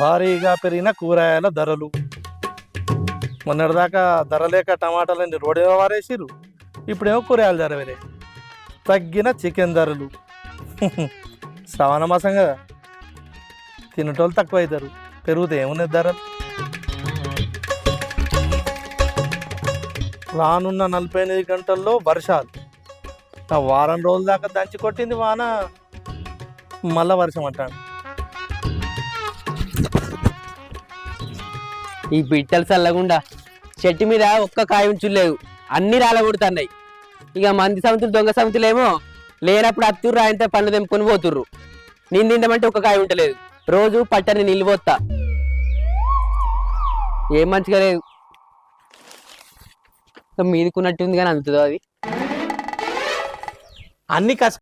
భారీగా పెరిగిన కూరగాయల ధరలు. మొన్నటిదాకా ధర లేక టమాటాలన్నీ రోడ్డు వారేసిరు. ఇప్పుడేమో కూరగాయల ధర వేరే. తగ్గిన చికెన్ ధరలు. శ్రావణ మాసం కదా, తినేటోళ్ళు తక్కువ అవుతారు, పెరుగుతాయి ఏమున్నాయి ధరలు. రానున్న 48 గంటల్లో వర్షాలు. ఆ వారం రోజుల దాకా దంచి కొట్టింది వాన, మళ్ళా వర్షం అంటాడు. ఈ పిట్టలు చల్లగుండా చెట్టు మీద ఒక్క కాయ ఉంచులేదు, అన్ని రాలగొడుతున్నాయి. ఇక మంది సమితులు దొంగ సమితులేమో లేనప్పుడు అత్తుర్రు ఆయనతో పండ్లు తెంపుకొని పోతుర్రు. నేను తింటామంటే ఒక్క కాయ ఉంటలేదు. రోజు పట్టని నీళ్ళు పోతా, ఏం మంచిగా లేదు. మీదికున్నట్టుంది కానీ అందుతుందో అది అన్ని కష్టం.